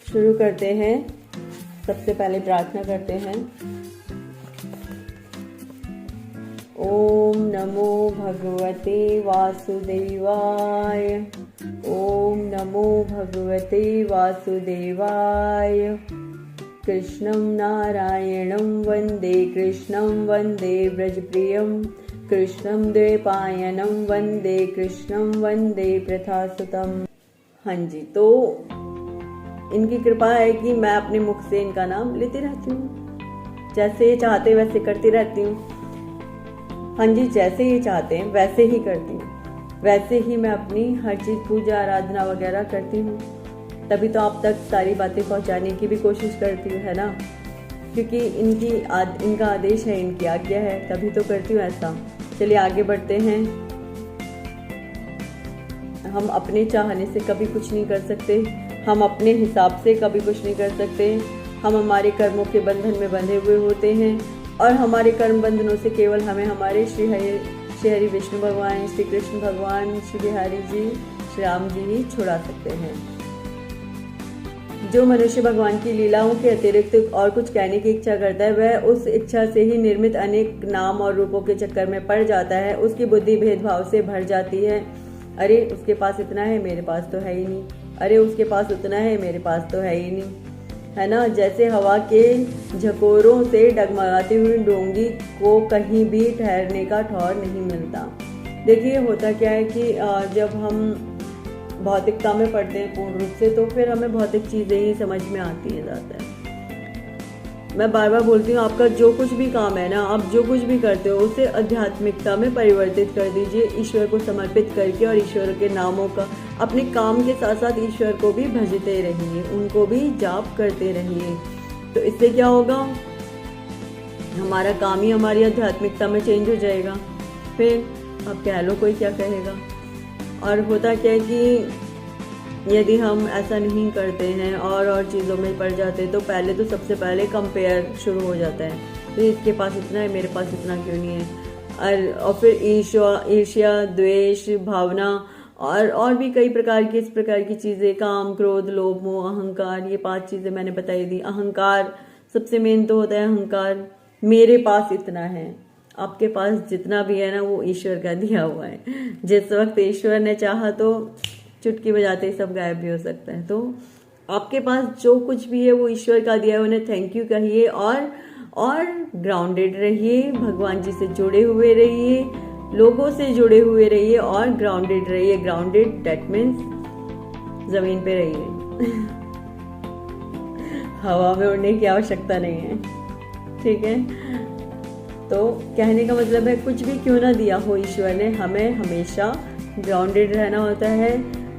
शुरू करते हैं। सबसे पहले प्रार्थना करते हैं। ओम नमो भगवते वासुदेवाय। ओम नमो भगवते वासुदेवाय। कृष्णं नारायणं वन्दे कृष्णं वन्दे व्रजप्रियं कृष्णं द्वैपायनं वन्दे कृष्णं वन्दे प्रथासुतम्। हाँ जी, तो इनकी कृपा है कि मैं अपने मुख से इनका नाम लेती रहती हूँ। जैसे ये चाहते वैसे करती रहती हूँ। हाँ जी, जैसे ये चाहते हैं वैसे ही करती हूँ। वैसे ही मैं अपनी हर चीज़ पूजा आराधना वगैरह करती हूँ। तभी तो आप तक सारी बातें पहुँचाने की भी कोशिश करती हूँ, है ना, क्योंकि इनका आदेश है, इनकी आज्ञा है, तभी तो करती हूँ ऐसा। चलिए आगे बढ़ते हैं। हम अपने चाहने से कभी कुछ नहीं कर सकते। हम अपने हिसाब से कभी कुछ नहीं कर सकते। हम हमारे कर्मों के बंधन में बंधे हुए होते हैं और हमारे कर्म बंधनों से केवल हमें हमारे श्री हरि विष्णु भगवान, श्री कृष्ण भगवान, श्री बिहारी जी, श्री राम जी ही छुड़ा सकते हैं। जो मनुष्य भगवान की लीलाओं के अतिरिक्त और कुछ कहने की इच्छा करता है, वह उस इच्छा से ही निर्मित अनेक नाम और रूपों के चक्कर में पड़ जाता है। उसकी बुद्धि भेदभाव से भर जाती है। अरे उसके पास इतना है, मेरे पास तो है ही नहीं। अरे उसके पास उतना है, मेरे पास तो है ही नहीं, है ना। जैसे हवा के झकोरों से डगमगाती हुई डोंगी को कहीं भी ठहरने का ठौर नहीं मिलता। देखिए होता क्या है कि जब हम भौतिकता में पढ़ते हैं पूर्ण रूप से, तो फिर हमें भौतिक चीज़ें ही समझ में आती है ज़्यादा। मैं बार बार बोलती हूँ, आपका जो कुछ भी काम है ना, आप जो कुछ भी करते हो उसे आध्यात्मिकता में परिवर्तित कर दीजिए, ईश्वर को समर्पित करके, और ईश्वर के नामों का अपने काम के साथ साथ ईश्वर को भी भजते रहिए, उनको भी जाप करते रहिए। तो इससे क्या होगा, हमारा काम ही हमारी आध्यात्मिकता में चेंज हो जाएगा। फिर अब कह लो कोई क्या कहेगा। और होता क्या है कि यदि हम ऐसा नहीं करते हैं और चीज़ों में पड़ जाते हैं, तो पहले तो सबसे पहले कंपेयर शुरू हो जाता है। तो इसके पास इतना है, मेरे पास इतना क्यों नहीं है। और फिर ईर्ष्या, द्वेष भावना और भी कई प्रकार की इस प्रकार की चीज़ें, काम, क्रोध, लोभ, मोह, अहंकार, ये 5 चीज़ें मैंने बताई दी। अहंकार सबसे मेन तो होता है अहंकार। मेरे पास इतना है। आपके पास जितना भी है ना, वो ईश्वर का दिया हुआ है। जिस वक्त ईश्वर ने चाहा तो चुटकी बजाते ही सब गायब भी हो सकता है। तो आपके पास जो कुछ भी है वो ईश्वर का दिया है, उन्हें थैंक यू कहिए और ग्राउंडेड रहिए, भगवान जी से जुड़े हुए रहिए, लोगों से जुड़े हुए रहिए और ग्राउंडेड रहिए। ग्राउंडेड दैट मीन्स जमीन पे रहिए। हवा में उड़ने की आवश्यकता नहीं है, ठीक है। तो कहने का मतलब है, कुछ भी क्यों ना दिया हो ईश्वर ने, हमें हमेशा ग्राउंडेड रहना होता है,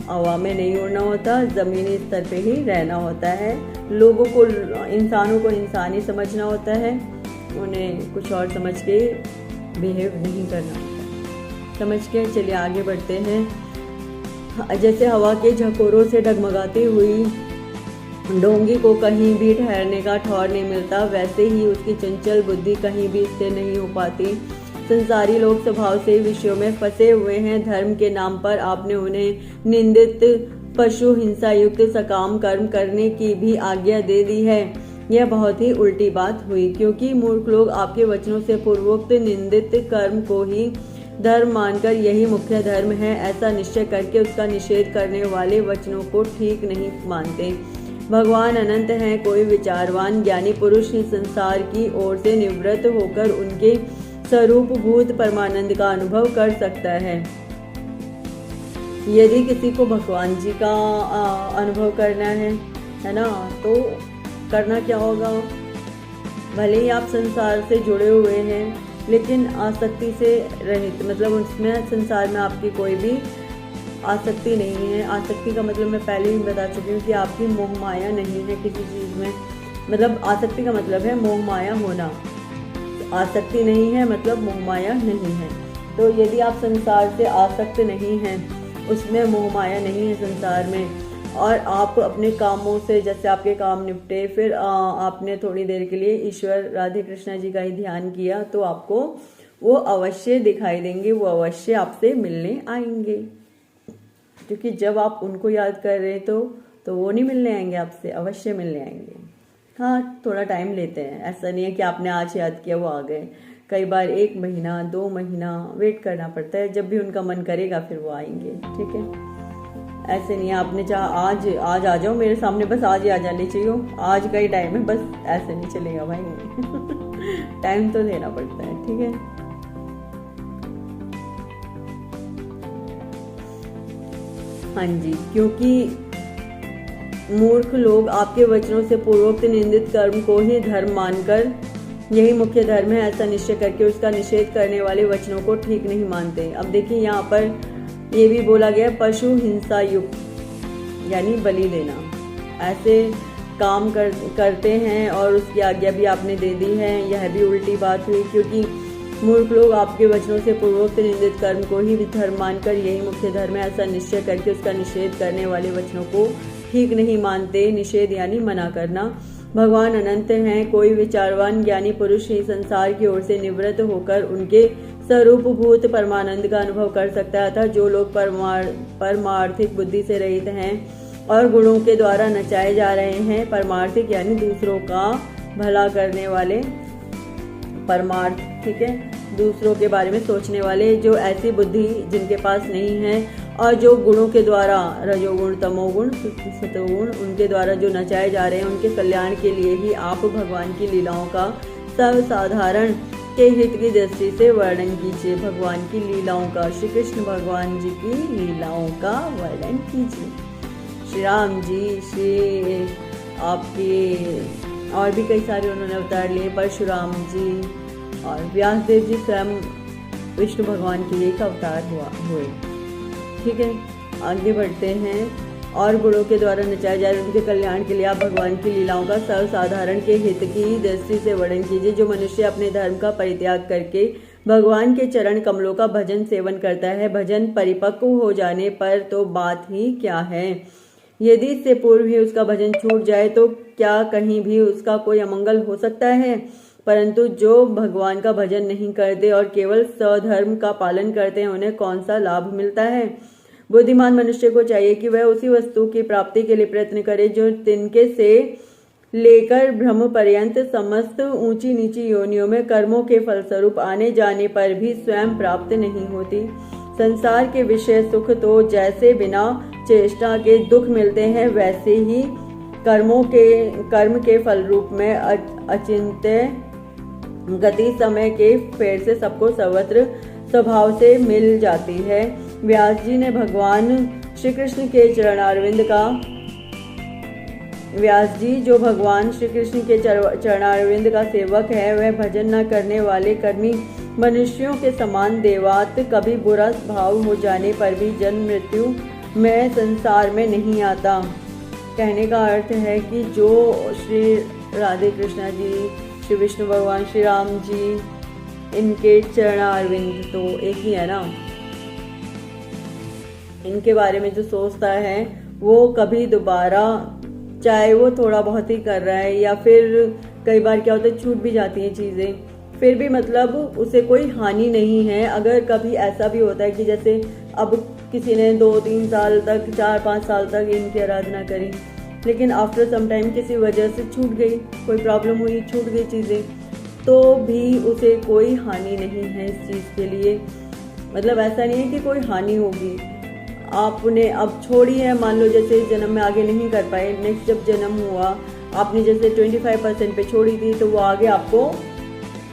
हवा में नहीं उड़ना होता, ज़मीनी स्तर पे ही रहना होता है। लोगों को, इंसानों को इंसान ही समझना होता है, उन्हें कुछ और समझ के बिहेव नहीं करना होता। समझ के चलिए आगे बढ़ते हैं। जैसे हवा के झकोरों से डगमगाती हुई डोंगी को कहीं भी ठहरने का ठौर नहीं मिलता, वैसे ही उसकी चंचल बुद्धि कहीं भी स्थिर नहीं हो पाती। संसारी लोग स्वभाव से विषयों में फंसे हुए हैं। धर्म के नाम पर आपने उन्हें निंदित पशु हिंसा युक्त सकाम कर्म करने की भी आज्ञा दे दी है। यह बहुत ही उल्टी बात हुई, क्योंकि मूर्ख लोग आपके वचनों से पूर्वोक्त निंदित कर्म को ही धर्म मानकर यही मुख्य धर्म है ऐसा निश्चय करके उसका निषेध करने वाले वचनों को ठीक नहीं मानते। भगवान अनंत हैं, कोई विचारवान ज्ञानी पुरुष ही संसार की ओर से निवृत्त होकर उनके स्वरूप भूत परमानंद का अनुभव कर सकता है। यदि किसी को भगवान जी का अनुभव करना है ना, तो करना क्या होगा, भले ही आप संसार से जुड़े हुए हैं लेकिन आसक्ति से रहित, मतलब उसमें संसार में आपकी कोई भी आसक्ति नहीं है। आसक्ति का मतलब मैं पहले ही बता चुकी हूँ कि आपकी मोह माया नहीं है किसी चीज़ में। मतलब आसक्ति का मतलब है मोह माया होना, आसक्ति नहीं है मतलब मोह माया नहीं है। तो यदि आप संसार से आसक्त नहीं हैं, उसमें मोह माया नहीं है संसार में, और आप अपने कामों से, जैसे आपके काम निपटे, फिर आपने थोड़ी देर के लिए ईश्वर राधे कृष्णा जी का ही ध्यान किया, तो आपको वो अवश्य दिखाई देंगे, वो अवश्य आपसे मिलने आएंगे। क्योंकि जब आप उनको याद कर रहे हैं तो वो नहीं मिलने आएंगे आपसे, अवश्य मिलने आएंगे। हाँ, थोड़ा टाइम लेते हैं, ऐसा नहीं है कि आपने आज याद किया वो आ गए। कई बार 1 महीना 2 महीना वेट करना पड़ता है, जब भी उनका मन करेगा फिर वो आएंगे। ठीक है, ऐसे नहीं है आपने चाहा आज आ जाओ मेरे सामने, बस आज ही आ जाने चाहिए, आज का ही टाइम है, बस ऐसे नहीं चलेगा भाई। टाइम तो देना पड़ता है। ठीक है, हाँ जी, क्योंकि मूर्ख लोग आपके वचनों से पूर्वोक्त निंदित कर्म को ही धर्म मानकर यही मुख्य धर्म है ऐसा निश्चय करके उसका निषेध करने वाले वचनों को ठीक नहीं मानते। अब देखिए यहाँ पर ये भी बोला गया पशु हिंसा युक्त, यानी बलि देना, ऐसे काम करते हैं और उसकी आज्ञा भी आपने दे दी है। यह भी उल्टी बात हुई, क्योंकि मूर्ख लोग आपके वचनों से पूर्वोक्त निंदित कर्म को ही धर्म मानकर यही मुख्य धर्म है ऐसा निश्चय करके उसका निषेध करने वाले वचनों को ठीक नहीं मानते। निषेध यानी मना करना। भगवान अनंत हैं, कोई विचारवान ज्ञानी पुरुष ही संसार की ओर से निवृत्त होकर उनके स्वरूप भूत परमानंद का अनुभव कर सकता है। अतः जो लोग परमार्थिक बुद्धि से रहित हैं और गुणों के द्वारा नचाए जा रहे हैं, परमार्थिक यानी दूसरों का भला करने वाले, परमार्थ, ठीक है, दूसरों के बारे में सोचने वाले, जो ऐसी बुद्धि जिनके पास नहीं है और जो गुणों के द्वारा, रजोगुण तमोगुण सतोगुण, उनके द्वारा जो नचाए जा रहे हैं, उनके कल्याण के लिए ही आप भगवान की लीलाओं का सर्वसाधारण के हित की दृष्टि से वर्णन कीजिए। भगवान की लीलाओं का, श्री कृष्ण भगवान जी की लीलाओं का वर्णन कीजिए। श्री राम जी, श्री आपके और भी कई सारे उन्होंने अवतार लिए, परशुराम जी और व्यासदेव जी स्वयं विष्णु भगवान के एक अवतार हुए। ठीक है, आगे बढ़ते हैं। और गुणों के द्वारा नचाए जा रहे उनके कल्याण के लिए आप भगवान की लीलाओं का सर्वसाधारण के हित की दृष्टि से वर्णन कीजिए। जो मनुष्य अपने धर्म का परित्याग करके भगवान के चरण कमलों का भजन सेवन करता है, भजन परिपक्व हो जाने पर तो बात ही क्या है। यदि इससे पूर्व ही उसका भजन छूट जाए तो क्या कहीं भी उसका कोई अमंगल हो सकता है। परंतु जो भगवान का भजन नहीं करते और केवल स्वधर्म का पालन करते हैं, उन्हें कौन सा लाभ मिलता है। बुद्धिमान मनुष्य को चाहिए कि वह उसी वस्तु की प्राप्ति के लिए प्रयत्न करे जो तिनके से लेकर ब्रह्म पर्यंत समस्त ऊंची नीची योनियों में कर्मों के फलस्वरूप आने जाने पर भी स्वयं प्राप्त नहीं होती। संसार के विषय सुख तो जैसे बिना चेष्टा के दुख मिलते हैं, वैसे ही कर्म के फल रूप में अचिंत्य गति समय के फेर से सबको सर्वत्र स्वभाव से मिल जाती है। व्यास जी ने भगवान श्री कृष्ण के चरणारविंद का, व्यास जी जो भगवान श्री कृष्ण के चरणारविंद का सेवक है, वह भजन न करने वाले कर्मी मनुष्यों के समान देवात कभी बुरा भाव हो जाने पर भी जन्म मृत्यु में संसार में नहीं आता। कहने का अर्थ है कि जो श्री राधे कृष्णा जी, श्री विष्णु भगवान, श्री राम जी, इनके चरणारविंद तो एक ही है ना, इनके बारे में जो सोचता है वो कभी दोबारा, चाहे वो थोड़ा बहुत ही कर रहा है या फिर कई बार क्या होता है छूट भी जाती हैं चीज़ें, फिर भी मतलब उसे कोई हानि नहीं है। अगर कभी ऐसा भी होता है कि जैसे अब किसी ने 2-3 साल तक, 4-5 साल तक इनकी आराधना करी, लेकिन आफ्टर सम टाइम किसी वजह से छूट गई, कोई प्रॉब्लम हुई, छूट गई चीज़ें, तो भी उसे कोई हानि नहीं है इस चीज़ के लिए। मतलब ऐसा नहीं है कि कोई हानि होगी। आपने अब छोड़ी है, मान लो जैसे जन्म में आगे नहीं कर पाए, नेक्स्ट जब जन्म हुआ आपने जैसे 25% पे छोड़ी थी, तो वो आगे आपको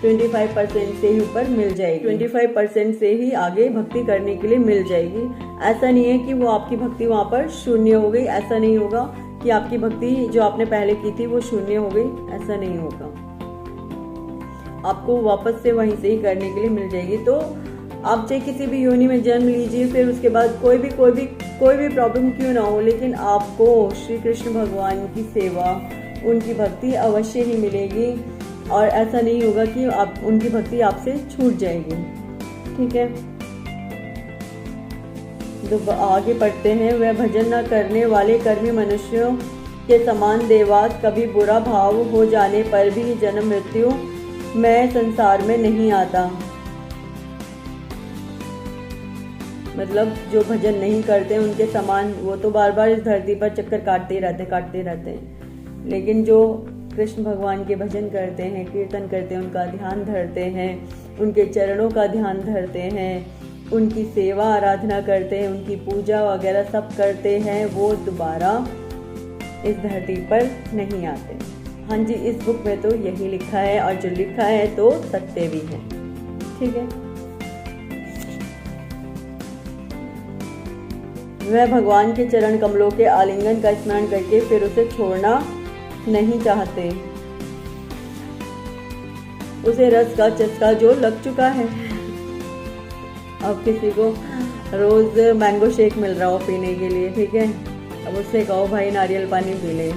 25% से ही ऊपर मिल जाएगी, 25% से ही आगे भक्ति करने के लिए मिल जाएगी। ऐसा नहीं है कि वो आपकी भक्ति वहाँ पर शून्य हो गई, ऐसा नहीं होगा कि आपकी भक्ति जो आपने पहले की थी वो शून्य हो गई, ऐसा नहीं होगा। आपको वापस से वहीं से ही करने के लिए मिल जाएगी। तो आप चाहे किसी भी योनि में जन्म लीजिए, फिर उसके बाद कोई भी प्रॉब्लम क्यों ना हो, लेकिन आपको श्री कृष्ण भगवान की सेवा, उनकी भक्ति अवश्य ही मिलेगी और ऐसा नहीं होगा कि आप उनकी भक्ति आपसे छूट जाएगी। ठीक है, तो आगे पढ़ते हैं। वह भजन न करने वाले कर्मी मनुष्यों के समान देवात कभी बुरा भाव हो जाने पर भी जन्म मृत्यु में संसार में नहीं आता। मतलब जो भजन नहीं करते उनके समान, वो तो बार बार इस धरती पर चक्कर काटते ही रहते हैं। लेकिन जो कृष्ण भगवान के भजन करते हैं, कीर्तन करते हैं, उनका ध्यान धरते हैं, उनके चरणों का ध्यान धरते हैं, उनकी सेवा आराधना करते हैं, उनकी पूजा वगैरह सब करते हैं, वो दोबारा इस धरती पर नहीं आते। हाँ जी, इस बुक में तो यही लिखा है, और जो लिखा है तो सत्य भी है। ठीक है, वह भगवान के चरण कमलों के आलिंगन का स्मरण करके फिर उसे छोड़ना नहीं चाहते। उसे रस का चस्का जो लग चुका है। अब किसी को रोज मैंगो शेक मिल रहा हो पीने के लिए, ठीक है, अब उससे कहो भाई नारियल पानी पी ले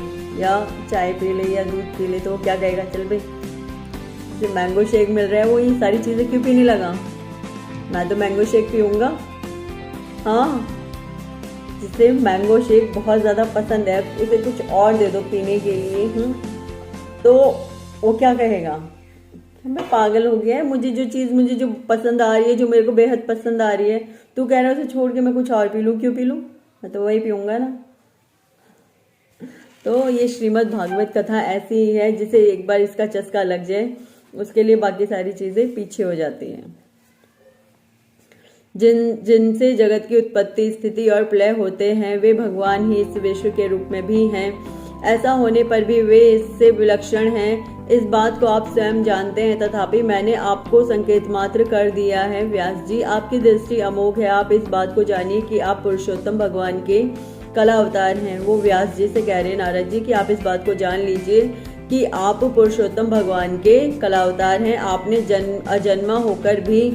या चाय पी ले या दूध पी ले, तो वो क्या कहेगा, चल भाई जो मैंगो शेक मिल रहा है वो ये सारी चीज़ें क्यों पीने लगा, मैं तो मैंगो शेक पीऊँगा। हाँ, जिसे मैंगो शेक बहुत ज़्यादा पसंद है, उसे कुछ और दे दो पीने के लिए, तो वो क्या कहेगा, मैं पागल हो गया है, मुझे जो पसंद आ रही है, जो मेरे को बेहद पसंद आ रही है, तू कह रहा है उसे छोड़ के मैं कुछ और पी लूँ, क्यों पी लूँ, मैं तो वही पीऊँगा ना। तो ये श्रीमद् भागवत कथा ऐसी ही है, जिसे एक बार इसका चस्का लग जाए उसके लिए बाकी सारी चीज़ें पीछे हो जाती हैं। जिनसे जगत की उत्पत्ति, स्थिति और प्रलय होते हैं, वे भगवान ही इस विश्व के रूप में भी हैं। ऐसा होने पर भी वे इससे विलक्षण हैं, इस बात को आप स्वयं जानते हैं, तथापि मैंने आपको संकेत मात्र कर दिया है। व्यास जी, आपकी दृष्टि अमोघ है, आप इस बात को जानिए कि आप पुरुषोत्तम भगवान के कला अवतार हैं। वो व्यास जी से कह रहे हैं नारद जी कि आप इस बात को जान लीजिए कि आप पुरुषोत्तम भगवान के कला अवतार हैं। आपने अजन्मा होकर भी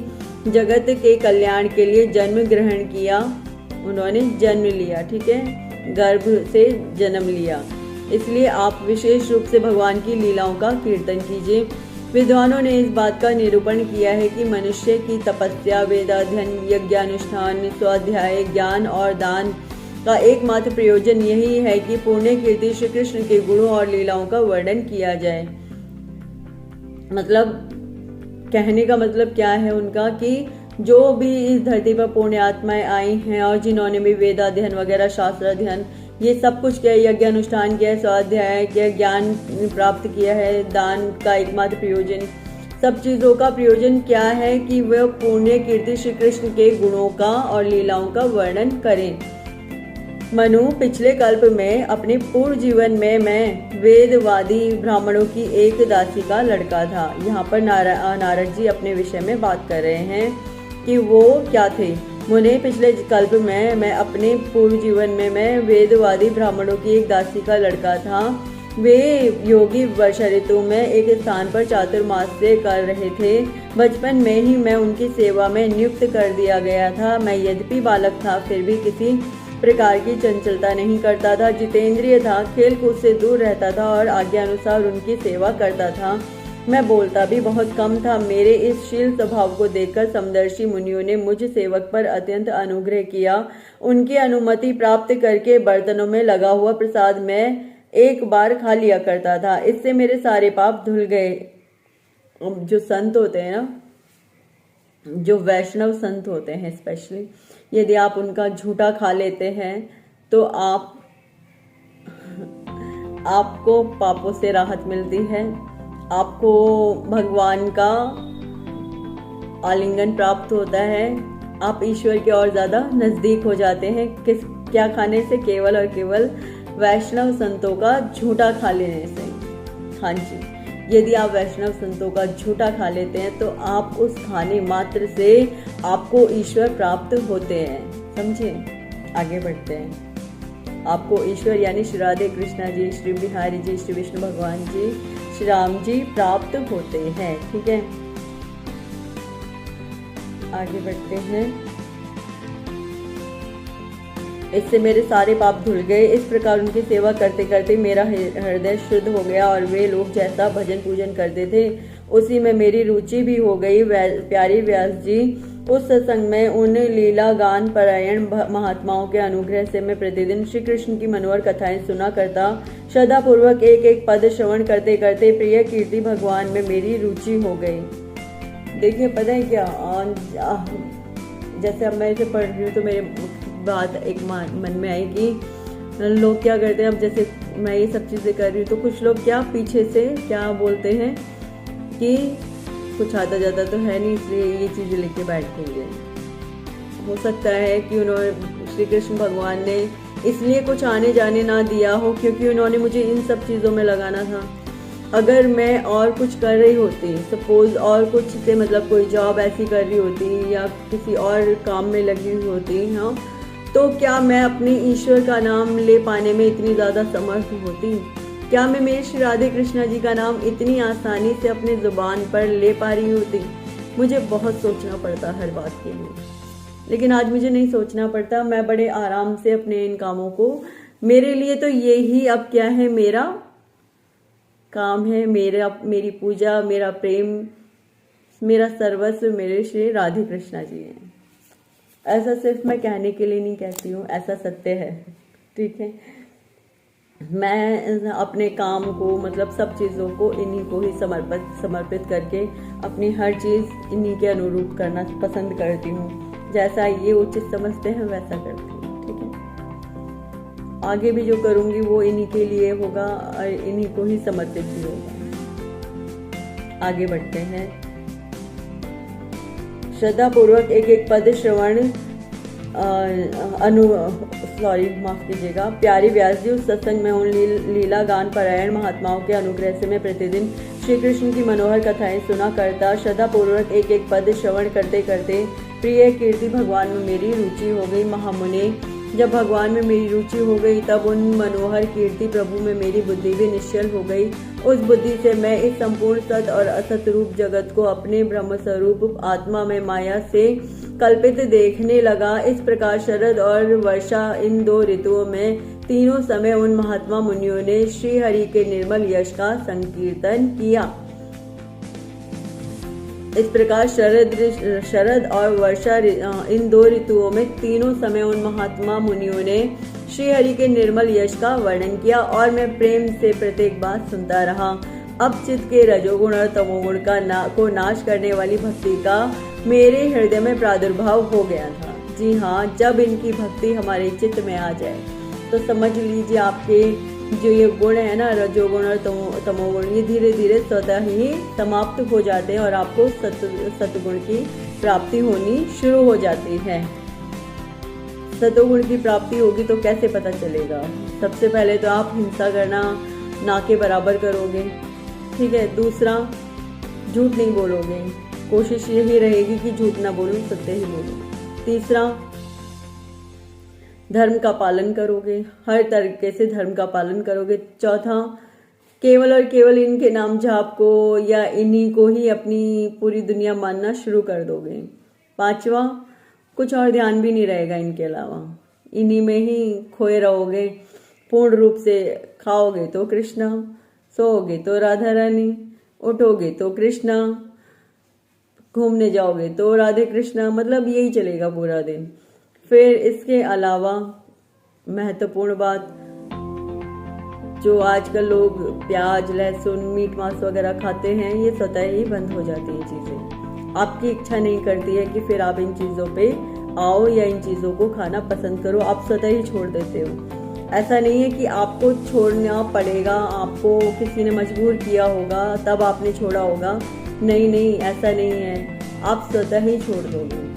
जगत के कल्याण के लिए जन्म ग्रहण किया, उन्होंने जन्म लिया, ठीक है, गर्भ से जन्म लिया, इसलिए आप विशेष रूप से भगवान की लीलाओं का कीर्तन कीजिए। विद्वानों ने इस बात का निरूपण किया है कि मनुष्य की तपस्या, वेदाध्ययन, यज्ञानुष्ठान, स्वाध्याय, ज्ञान और दान का एकमात्र प्रयोजन यही है कि पुण्य कीर्ति श्री कृष्ण के गुणों और लीलाओं का वर्णन किया जाए। मतलब कहने का मतलब क्या है उनका कि जो भी इस धरती पर पुण्य आत्माएं आई हैं और जिन्होंने भी वेदाध्ययन वगैरह, शास्त्र अध्ययन, ये सब कुछ किया, यज्ञ अनुष्ठान किया, स्वाध्याय किया, ज्ञान प्राप्त किया है, दान का एकमात्र प्रयोजन, सब चीज़ों का प्रयोजन क्या है कि वह पुण्य कीर्ति श्री कृष्ण के गुणों का और लीलाओं का वर्णन करें। मनु, पिछले कल्प में अपने पूर्व जीवन में मैं वेदवादी ब्राह्मणों की एक दासी का लड़का था। यहाँ पर नारद जी अपने विषय में बात कर रहे हैं कि वो क्या थे। मुने, पिछले कल्प में मैं अपने पूर्व जीवन में मैं वेदवादी ब्राह्मणों की एक दासी का लड़का था। वे योगी वर्षा ऋतु में एक स्थान पर चातुर्मास्य कर रहे थे। बचपन में ही मैं उनकी सेवा में नियुक्त कर दिया गया था। मैं यद्यपि बालक था, फिर भी किसी प्रकार की चंचलता नहीं करता था, जितेंद्रिय था, खेल कूद से दूर रहता था और आज्ञा अनुसार उनकी सेवा करता था। मैं बोलता भी बहुत कम था। मेरे इस शील स्वभाव को देखकर समदर्शी मुनियों ने मुझ सेवक पर अत्यंत अनुग्रह किया। उनकी अनुमति प्राप्त करके बर्तनों में लगा हुआ प्रसाद मैं एक बार खा लिया करता था। इससे मेरे सारे पाप धुल गए। जो संत होते हैं ना, जो वैष्णव संत होते हैं स्पेशली, यदि आप उनका झूठा खा लेते हैं तो आपको पापों से राहत मिलती है, आपको भगवान का आलिंगन प्राप्त होता है, आप ईश्वर के और ज्यादा नजदीक हो जाते हैं। क्या खाने से? केवल और केवल वैष्णव संतों का झूठा खा लेने से। हाँ जी, यदि आप वैष्णव संतों का झूठा खा लेते हैं तो आप उस खाने मात्र से आपको ईश्वर प्राप्त होते हैं। समझे? आगे बढ़ते हैं। आपको ईश्वर यानी श्री राधे कृष्णा जी, श्री बिहारी जी, श्री विष्णु भगवान जी, श्री राम जी प्राप्त होते हैं। ठीक है, आगे बढ़ते हैं। इससे मेरे सारे पाप धुल गए। इस प्रकार उनकी सेवा करते करते मेरा हृदय शुद्ध हो गया और वे लोग जैसा भजन पूजन करते थे उसी में मेरी रुचि भी हो गई। प्यारी व्यास जी, उस सत्संग में उन लीला गान परायण महात्माओं के अनुग्रह से मैं प्रतिदिन श्री कृष्ण की मनोहर कथाएं सुना करता। श्रद्धा पूर्वक एक एक पद श्रवण करते करते प्रिय कीर्ति भगवान में मेरी रुचि हो गई। देखिए, पता है क्या, जैसे अब मैं इसे पढ़ रही हूँ तो मेरे बात एक मन में आई कि लोग क्या करते हैं, अब जैसे मैं ये सब चीज़ें कर रही हूँ तो कुछ लोग क्या पीछे से क्या बोलते हैं कि कुछ आता जाता तो है नहीं, इसलिए ये चीज़ें लेके बैठ गई है। हो सकता है कि उन्होंने श्री कृष्ण भगवान ने इसलिए कुछ आने जाने ना दिया हो क्योंकि उन्होंने मुझे इन सब चीज़ों में लगाना था। अगर मैं और कुछ कर रही होती, सपोज और कुछ से मतलब कोई जॉब ऐसी कर रही होती या किसी और काम में लगी हुई होती, हाँ, तो क्या मैं अपने ईश्वर का नाम ले पाने में इतनी ज़्यादा समर्थ होती? क्या मैं मेरे श्री राधे कृष्णा जी का नाम इतनी आसानी से अपने ज़ुबान पर ले पा रही होती? मुझे बहुत सोचना पड़ता हर बात के लिए, लेकिन आज मुझे नहीं सोचना पड़ता। मैं बड़े आराम से अपने इन कामों को, मेरे लिए तो ये ही अब क्या है, मेरा काम है, मेरी पूजा, मेरा प्रेम, मेरा सर्वस्व मेरे श्री राधे कृष्णा जी हैं। ऐसा सिर्फ मैं कहने के लिए नहीं कहती हूँ, ऐसा सत्य है, ठीक है। मैं अपने काम को मतलब सब चीज़ों को इन्हीं को ही समर्पित करके अपनी हर चीज़ इन्हीं के अनुरूप करना पसंद करती हूँ। जैसा ये उचित समझते हैं वैसा करती हूँ, ठीक है। आगे भी जो करूँगी वो इन्हीं के लिए होगा और इन्हीं को ही समर्पित भी होगा। आगे बढ़ते हैं। श्रद्धा पूर्वक एक एक पद श्रवण माफ कीजिएगा। प्यारी व्यास जी, उस सत्संग में उन लीला गान परायण महात्माओं के अनुग्रह से मैं प्रतिदिन श्री कृष्ण की मनोहर कथाएं सुना करता। श्रद्धा पूर्वक एक एक पद श्रवण करते करते प्रिय कीर्ति भगवान में मेरी रुचि हो गई। महामुने, जब भगवान में मेरी रुचि हो गई तब उन मनोहर कीर्ति प्रभु में मेरी बुद्धि भी निश्चल हो गई। उस बुद्धि से मैं इस संपूर्ण सत और असत रूप जगत को अपने ब्रह्म स्वरूप आत्मा में माया से कल्पित देखने लगा। इस प्रकार शरद और वर्षा इन दो ऋतुओं में तीनों समय उन महात्मा मुनियों ने श्री हरि के निर्मल यश का संकीर्तन किया। इस प्रकार शरद और वर्षा इन दो ऋतुओं में तीनों समय उन महात्मा मुनियों ने श्री हरि के निर्मल यश का वर्णन किया और मैं प्रेम से प्रत्येक बात सुनता रहा। अब चित्त के रजोगुण और तमोगुण को नाश करने वाली भक्ति का मेरे हृदय में प्रादुर्भाव हो गया था। जी हाँ, जब इनकी भक्ति हमारे चित्त में आ जाए तो समझ लीजिए आपके जो ये गुण है ना, रजोगुण और तमोगुण, ये धीरे धीरे स्वतः ही समाप्त हो जाते हैं और आपको सतगुण की प्राप्ति होनी शुरू हो जाती है। सतोगुण की प्राप्ति होगी तो कैसे पता चलेगा? सबसे पहले तो आप हिंसा करना ना के बराबर करोगे, ठीक है। दूसरा, झूठ नहीं बोलोगे, कोशिश यही रहेगी कि झूठ ना बोलूं, सत्य ही बोलूं। तीसरा, धर्म का पालन करोगे, हर तरीके से धर्म का पालन करोगे। चौथा, केवल और केवल इनके नाम जाप को या इन्हीं को ही अपनी पूरी दुनिया मानना शुरू कर दोगे। पांचवा, कुछ और ध्यान भी नहीं रहेगा इनके अलावा, इन्हीं में ही खोए रहोगे पूर्ण रूप से। खाओगे तो कृष्णा, सोओगे तो राधा रानी, उठोगे तो कृष्णा, घूमने जाओगे तो राधे कृष्णा, मतलब यही चलेगा पूरा दिन। फिर इसके अलावा महत्वपूर्ण बात, जो आजकल लोग प्याज, लहसुन, मीट मांस वगैरह खाते हैं, ये स्वतः ही बंद हो जाती है चीज़ें। आपकी इच्छा नहीं करती है कि फिर आप इन चीज़ों पे आओ या इन चीज़ों को खाना पसंद करो, आप स्वतः ही छोड़ देते हो। ऐसा नहीं है कि आपको छोड़ना पड़ेगा, आपको किसी ने मजबूर किया होगा तब आपने छोड़ा होगा। नहीं नहीं, ऐसा नहीं है, आप स्वतः ही छोड़ दोगे।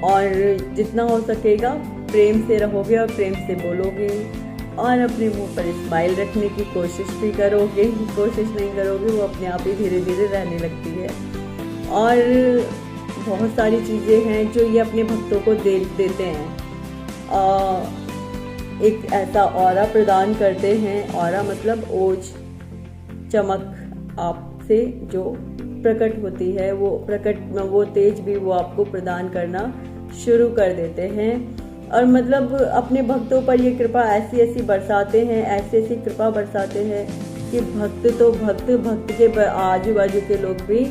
और जितना हो सकेगा प्रेम से रहोगे और प्रेम से बोलोगे और अपने मुंह पर स्माइल रखने की कोशिश भी करोगे। कोशिश नहीं करोगे, वो अपने आप ही धीरे धीरे रहने लगती है। और बहुत सारी चीज़ें हैं जो ये अपने भक्तों को देते हैं। एक ऐसा ऑरा प्रदान करते हैं, ऑरा मतलब ओज, चमक आपसे जो प्रकट होती है, वो तेज भी वो आपको प्रदान करना शुरू कर देते हैं। और मतलब अपने भक्तों पर ये कृपा ऐसी बरसाते हैं, ऐसी कृपा बरसाते हैं कि भक्त के आजू बाजू के लोग भी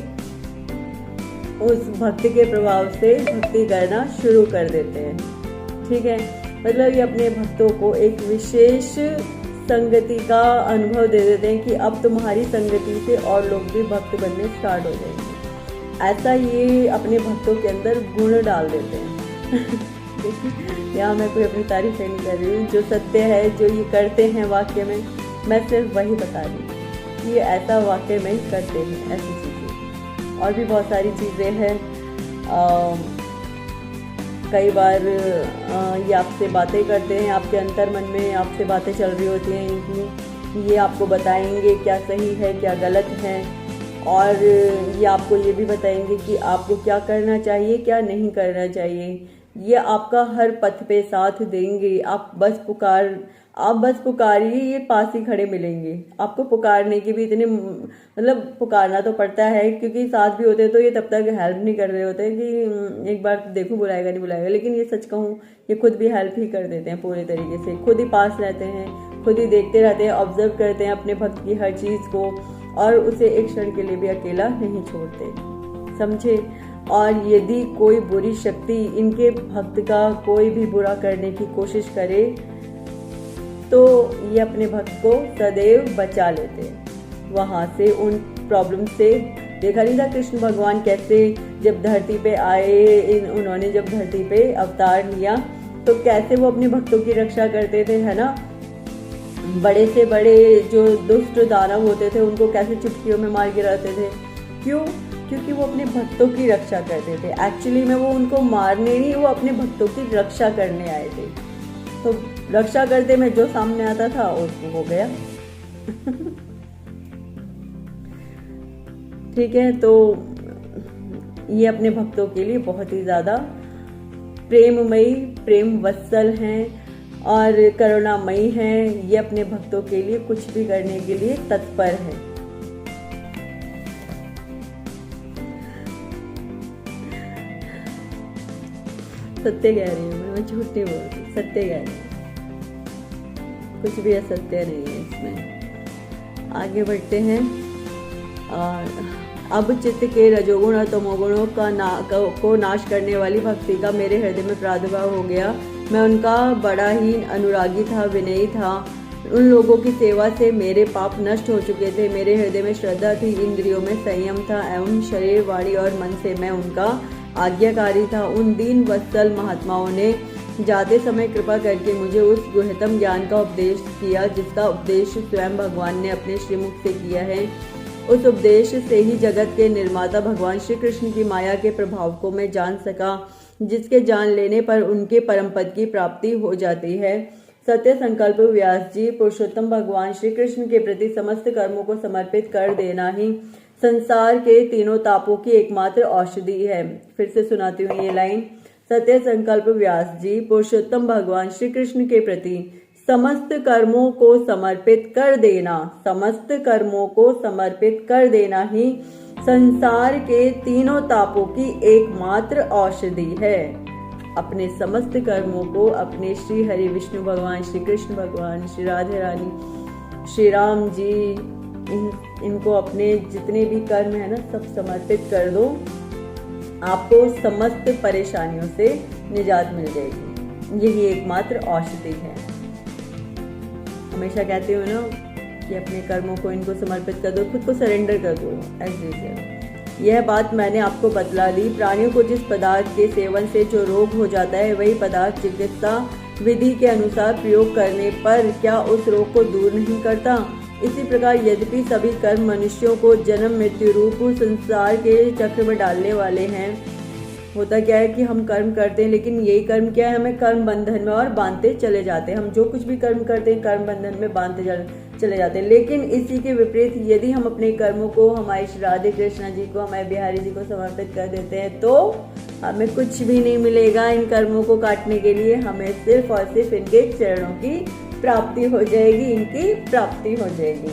उस भक्त के प्रभाव से भक्ति करना शुरू कर देते हैं, ठीक है। मतलब ये अपने भक्तों को एक विशेष संगति का अनुभव दे देते हैं कि अब तुम्हारी संगति से और लोग भी भक्त बनने स्टार्ट हो जाएंगे। ऐसा ये अपने भक्तों के अंदर गुण डाल देते हैं। देखिए, यहाँ मैं कोई अपनी तारीफ नहीं कर रही हूँ, जो सत्य है, जो ये करते हैं वाक्य में, मैं सिर्फ वही बता रही हूँ कि ये ऐसा वाक्य में ही करते हैं ऐसी चीज़ें। और भी बहुत सारी चीज़ें हैं। कई बार ये आपसे बातें करते हैं, आपके अंतर मन में आपसे बातें चल रही होती हैं इनकी, ये आपको बताएंगे क्या सही है क्या गलत है, और ये आपको ये भी बताएंगे कि आपको क्या करना चाहिए क्या नहीं करना चाहिए। ये आपका हर पथ पे साथ देंगे। आप बस पुकारिए, ये पास ही खड़े मिलेंगे। आपको पुकारने की भी इतने, मतलब पुकारना तो पड़ता है, क्योंकि साथ भी होते तो ये तब तक हेल्प नहीं कर रहे होते कि एक बार तो देखूं बुलाएगा नहीं बुलाएगा, लेकिन ये सच कहूँ ये खुद भी हेल्प ही कर देते हैं पूरे तरीके से। खुद ही पास रहते हैं, खुद ही देखते रहते हैं, ऑब्जर्व करते हैं अपने भक्त की हर चीज़ को, और उसे एक क्षण के लिए भी अकेला नहीं छोड़ते, समझे। और यदि कोई बुरी शक्ति इनके भक्त का कोई भी बुरा करने की कोशिश करे तो ये अपने भक्त को सदैव बचा लेते हैं वहाँ से, उन प्रॉब्लम से। देखा नहीं था कृष्ण भगवान कैसे जब धरती पे आए, उन्होंने जब धरती पे अवतार लिया तो कैसे वो अपने भक्तों की रक्षा करते थे, है ना। बड़े से बड़े जो दुष्ट दानव होते थे उनको कैसे चुटकियों में मार गिराते थे। क्यों? क्योंकि वो अपने भक्तों की रक्षा करते थे। एक्चुअली में वो उनको मारने नहीं, वो अपने भक्तों की रक्षा करने आए थे। तो रक्षा करते में जो सामने आता था उसको हो गया। ठीक है, तो ये अपने भक्तों के लिए बहुत ही ज्यादा प्रेममयी, प्रेम वत्सल हैं और करुणामयी हैं। ये अपने भक्तों के लिए कुछ भी करने के लिए तत्पर है। सत्य कह रही हूँ मैं झूठ नहीं बोल रही, सत्य कह रही हूँ, कुछ भी असत्य नहीं है इसमें। आगे बढ़ते हैं। अब चित्त के रजोगुण और तमोगुणों को नाश करने वाली भक्ति का मेरे हृदय में प्रादुर्भाव हो गया। मैं उनका बड़ा ही अनुरागी था, विनयी था। उन लोगों की सेवा से मेरे पाप नष्ट हो चुके थे। मेरे हृदय में श्रद्धा थी, इंद्रियों में संयम था, एवं शरीर, वाणी और मन से मैं उनका आज्ञाकारी था। उन दीन वत्सल महात्माओं ने जाते समय कृपा करके मुझे उस गुह्यतम ज्ञान का उपदेश किया जिसका उपदेश स्वयं भगवान ने अपने श्रीमुख से किया है। उस उपदेश से ही जगत के निर्माता भगवान श्री कृष्ण की माया के प्रभाव को मैं जान सका, जिसके जान लेने पर उनके परम पद की प्राप्ति हो जाती है। सत्य संकल्प व्यास जी, पुरुषोत्तम भगवान श्री कृष्ण के प्रति समस्त कर्मों को समर्पित कर देना ही संसार के तीनों तापों की एकमात्र औषधि है। फिर से सुनाती हूँ ये लाइन। सत्य संकल्प व्यास जी, पुरुषोत्तम भगवान श्री कृष्ण के प्रति समस्त कर्मों को समर्पित कर देना, समस्त कर्मों को समर्पित कर देना ही संसार के तीनों तापों की एकमात्र औषधि है। अपने समस्त कर्मों को अपने श्री हरि विष्णु भगवान, श्री कृष्ण भगवान, श्री राधे रानी, श्री राम जी, इनको अपने जितने भी कर्म है ना सब समर्पित कर दो, आपको समस्त परेशानियों से निजात मिल जाएगी। यही एकमात्र औषधि है। हमेशा कहते हो ना कि अपने कर्मों को इनको समर्पित कर दो, खुद को सरेंडर कर दो, ऐसे। यह बात मैंने आपको बतला दी। प्राणियों को जिस पदार्थ के सेवन से जो रोग हो जाता है वही पदार्थ चिकित्सा विधि के अनुसार प्रयोग करने पर क्या उस रोग को दूर नहीं करता। इसी प्रकार यद्यपि सभी कर्म मनुष्यों को जन्म मृत्यु रूप संसार के चक्र में डालने वाले हैं, होता क्या है कि हम कर्म करते हैं, लेकिन यही कर्म क्या है, हमें कर्म बंधन में और बांधते चले जाते हैं। हम जो कुछ भी कर्म करते हैं कर्म बंधन में बांधते चले जाते हैं। लेकिन इसी के विपरीत यदि हम अपने कर्मों को हमारे राधे कृष्णा जी को, हमारे बिहारी जी को समर्पित कर देते हैं तो हमें कुछ भी नहीं मिलेगा इन कर्मों को काटने के लिए। हमें सिर्फ और सिर्फ इनके चरणों की प्राप्ति हो जाएगी, इनकी प्राप्ति हो जाएगी।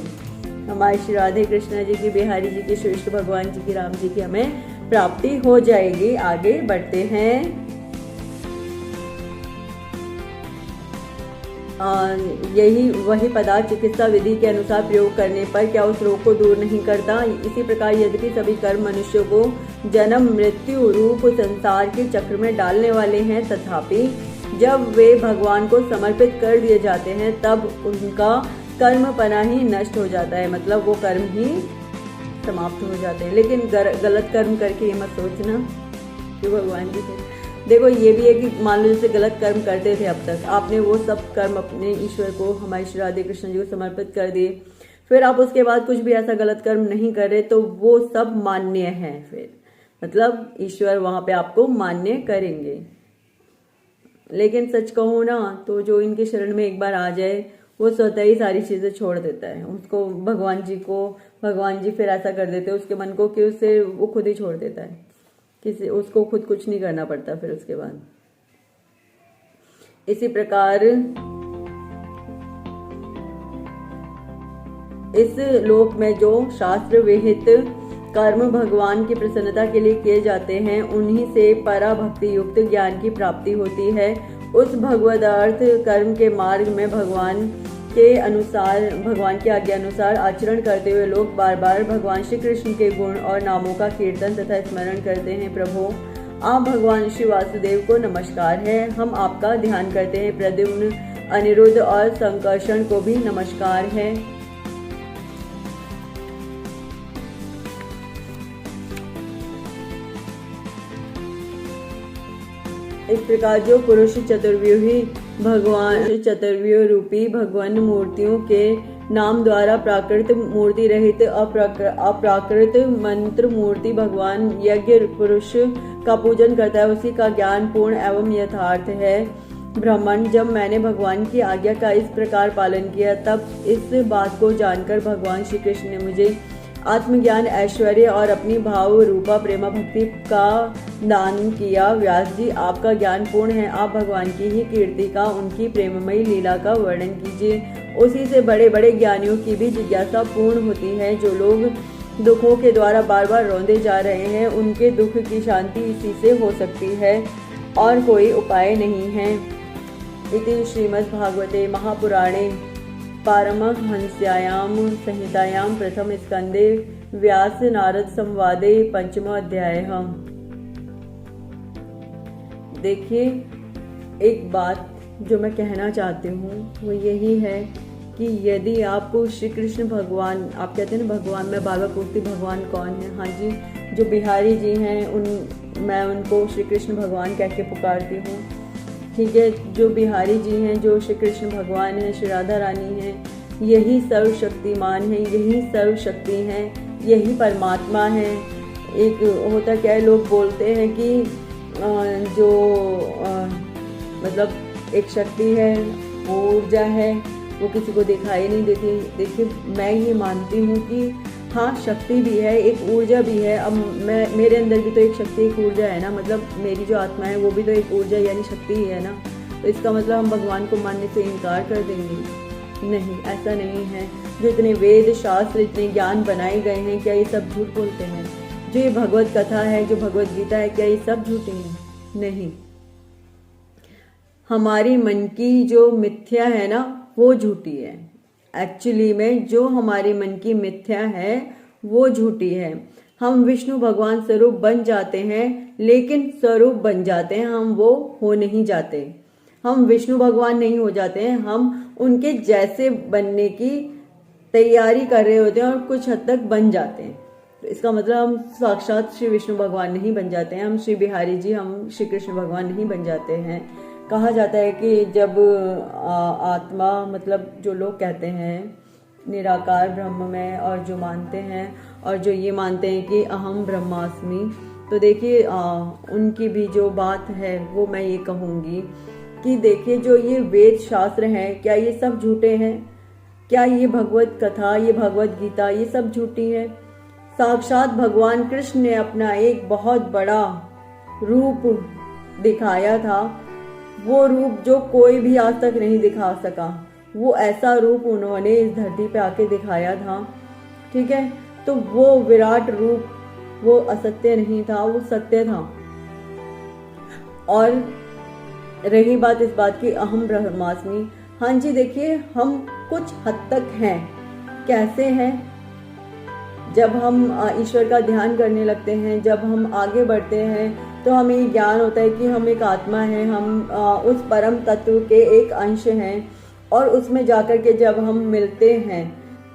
हमारे श्री राधे कृष्णा जी की, बिहारी जी की, श्री विष्णु भगवान जी की, राम जी की हमें प्राप्ति हो जाएगी। आगे बढ़ते हैं। यही वही पदार्थ चिकित्सा विधि के अनुसार प्रयोग करने पर क्या उस रोग को दूर नहीं करता। इसी प्रकार यद्यपि सभी कर्म मनुष्यों को जन्म मृत्यु रूप संसार के चक्र में डालने वाले हैं, तथापि जब वे भगवान को समर्पित कर दिए जाते हैं तब उनका कर्मपना ही नष्ट हो जाता है। मतलब वो कर्म ही समाप्त हो जाते हैं। लेकिन गलत कर्म करके ये मत सोचना कि भगवान जी थे। देखो ये भी है कि मान लो जैसे गलत कर्म करते थे अब तक, आपने वो सब कर्म अपने ईश्वर को, हमारे श्री राधे कृष्ण जी को समर्पित कर दिए, फिर आप उसके बाद कुछ भी ऐसा गलत कर्म नहीं कर रहे, तो वो सब मान्य है। फिर मतलब ईश्वर वहां पे आपको मान्य करेंगे। लेकिन सच कहूँ ना तो जो इनके शरण में एक बार आ जाए वो स्वतः ही सारी चीजें छोड़ देता है। उसको भगवान जी फिर ऐसा कर देते हैं उसके मन को कि उससे वो खुद ही छोड़ देता है, किसी उसको खुद कुछ नहीं करना पड़ता फिर उसके बाद। इसी प्रकार इस लोक में जो शास्त्र विहित कर्म भगवान की प्रसन्नता के लिए किए जाते हैं, उन्हीं से परा भक्ति युक्त ज्ञान की प्राप्ति होती है। उस भगवदार्थ कर्म के मार्ग में भगवान की आज्ञा अनुसार आचरण करते हुए लोग बार बार भगवान श्री कृष्ण के गुण और नामों का कीर्तन तथा स्मरण करते हैं। प्रभु आप भगवान श्री वासुदेव को नमस्कार है, हम आपका ध्यान करते हैं। प्रद्युम्न, अनिरुद्ध और संकर्षण को भी नमस्कार है। इस प्रकार जो पुरुष चतुर्व्यूह रूपी भगवान मूर्तियों के नाम द्वारा प्राकृत मूर्ति रहित अप्राकृत मंत्र मूर्ति भगवान यज्ञ पुरुष का पूजन करता है, उसी का ज्ञान पूर्ण एवं यथार्थ है। ब्राह्मण, जब मैंने भगवान की आज्ञा का इस प्रकार पालन किया, तब इस बात को जानकर भगवान श्री कृष्ण ने मुझे आत्मज्ञान, ऐश्वर्य और अपनी भाव रूपा प्रेमा भक्ति का दान किया। व्यास जी, आपका ज्ञान पूर्ण है, आप भगवान की ही कीर्ति का, उनकी प्रेममयी लीला का वर्णन कीजिए। उसी से बड़े बड़े ज्ञानियों की भी जिज्ञासा पूर्ण होती है। जो लोग दुखों के द्वारा बार बार रौंदे जा रहे हैं, उनके दुख की शांति इसी से हो सकती है और कोई उपाय नहीं है। इति श्रीमद्भागवते महापुराणे पारमहंस्यायाम संहितायां प्रथम स्कंदे व्यास नारद संवादे पंचमो अध्याय। देखिए, एक बात जो मैं कहना चाहती हूँ वो यही है कि यदि आप श्री कृष्ण भगवान, आप कहते हैं ना भगवान, मैं बार बार पूछती भगवान कौन है। हाँ जी, जो बिहारी जी हैं मैं उनको श्री कृष्ण भगवान कह के पुकारती हूँ। ठीक है, जो बिहारी जी हैं, जो श्री कृष्ण भगवान हैं, श्री राधा रानी हैं, यही सर्वशक्तिमान हैं, यही सर्वशक्ति हैं, यही परमात्मा है। एक होता क्या है, लोग बोलते हैं कि मतलब एक शक्ति है, वो ऊर्जा है, वो किसी को दिखाई नहीं देती। देखिए, मैं ये मानती हूँ कि हाँ, शक्ति भी है, एक ऊर्जा भी है। अब मेरे अंदर भी तो एक शक्ति, एक ऊर्जा है ना, मतलब मेरी जो आत्मा है वो भी तो एक ऊर्जा यानी शक्ति ही है ना। तो इसका मतलब हम भगवान को मानने से इनकार कर देंगे? नहीं, ऐसा नहीं है। जो इतने वेद शास्त्र, इतने ज्ञान बनाए गए हैं, क्या ये सब झूठ बोलते हैं? जो ये भगवत कथा है, जो भगवत गीता है, क्या ये सब झूठे हैं? नहीं। हमारी मन की जो मिथ्या है ना, वो झूठी है। एक्चुअली में जो हमारी मन की मिथ्या है वो झूठी है। हम विष्णु भगवान स्वरूप बन जाते हैं, लेकिन स्वरूप बन जाते हैं, हम वो हो नहीं जाते। हम विष्णु भगवान नहीं हो जाते हैं, हम उनके जैसे बनने की तैयारी कर रहे होते हैं और कुछ हद तक बन जाते हैं। तो इसका मतलब हम साक्षात श्री विष्णु भगवान नहीं बन जाते हैं, हम श्री बिहारी जी, हम श्री कृष्ण भगवान नहीं बन जाते हैं। कहा जाता है कि जब आत्मा, मतलब जो लोग कहते हैं निराकार ब्रह्म में, और जो मानते हैं और जो ये मानते हैं कि अहम ब्रह्मास्मि, तो देखिए उनकी भी जो बात है वो मैं ये कहूँगी कि देखिए, जो ये वेद शास्त्र हैं, क्या ये सब झूठे हैं? क्या ये भगवत कथा, ये भगवत गीता, ये सब झूठी है? साक्षात भगवान कृष्ण ने अपना एक बहुत बड़ा रूप दिखाया था, वो रूप जो कोई भी आज तक नहीं दिखा सका। वो ऐसा रूप उन्होंने इस धरती पे आके दिखाया था। ठीक है, तो वो विराट रूप, वो असत्य नहीं था, वो सत्य था। और रही बात इस बात की, अहम ब्रह्मास्मि, हाँ जी, देखिए हम कुछ हद तक हैं। कैसे हैं? जब हम ईश्वर का ध्यान करने लगते हैं, जब हम आगे बढ़ते हैं, तो हमें ये ज्ञान होता है कि हम एक आत्मा हैं, हम उस परम तत्व के एक अंश हैं। और उसमें जाकर के जब हम मिलते हैं,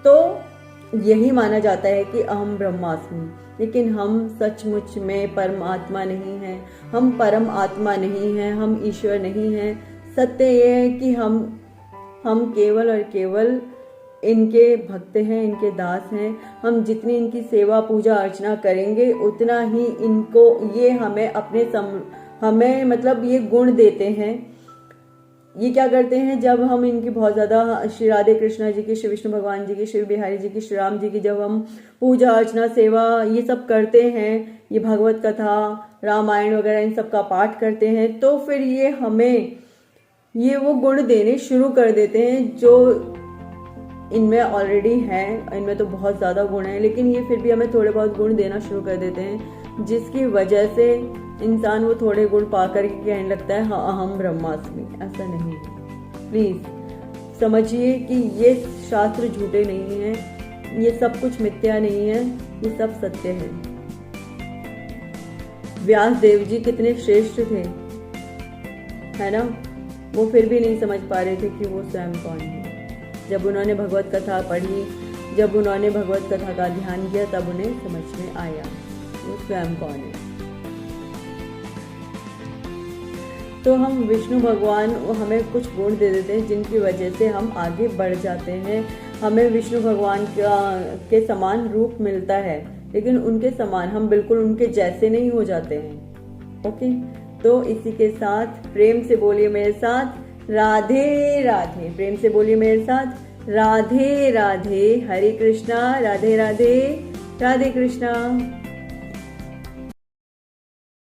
तो यही माना जाता है कि अहम ब्रह्मास्मि, लेकिन हम सचमुच में परमात्मा नहीं हैं, हम परम आत्मा नहीं हैं, हम ईश्वर नहीं हैं। सत्य ये है कि हम केवल और केवल इनके भक्त हैं, इनके दास हैं। हम जितनी इनकी सेवा पूजा अर्चना करेंगे उतना ही इनको ये हमें हमें मतलब ये गुण देते हैं। ये क्या करते हैं, जब हम इनकी बहुत ज़्यादा श्री राधे कृष्णा जी की, श्री विष्णु भगवान जी की, श्री बिहारी जी की, श्री राम जी की जब हम पूजा अर्चना सेवा ये सब करते हैं, ये भगवत कथा रामायण वगैरह इन सब का पाठ करते हैं, तो फिर ये हमें ये वो गुण देने शुरू कर देते हैं जो इनमें ऑलरेडी हैं। इनमें तो बहुत ज़्यादा गुण हैं, लेकिन ये फिर भी हमें थोड़े बहुत गुण देना शुरू कर देते हैं, जिसकी वजह से इंसान वो थोड़े गुण पाकर कहने लगता है हाँ अहम ब्रह्मास्मि। ऐसा नहीं है। प्लीज समझिए कि ये शास्त्र झूठे नहीं हैं, ये सब कुछ मिथ्या नहीं है, ये सब सत्य है। व्यास देव जी कितने श्रेष्ठ थे, है ना, वो फिर भी नहीं समझ पा रहे थे कि वो स्वयं कौन है। जब उन्होंने भगवत कथा पढ़ी, जब उन्होंने भगवत कथा का ध्यान किया, तब उन्हें समझ में आया वो स्वयं कौन है। तो हम विष्णु भगवान हमें कुछ गुण दे देते हैं जिनकी वजह से हम आगे बढ़ जाते हैं। हमें विष्णु भगवान के समान रूप मिलता है, लेकिन उनके समान हम बिल्कुल उनके जैसे नहीं हो जाते हैं। ओके, तो इसी के साथ प्रेम से बोलिए मेरे साथ राधे राधे। प्रेम से बोलिए मेरे साथ राधे राधे। हरे कृष्णा, राधे राधे, राधे कृष्णा।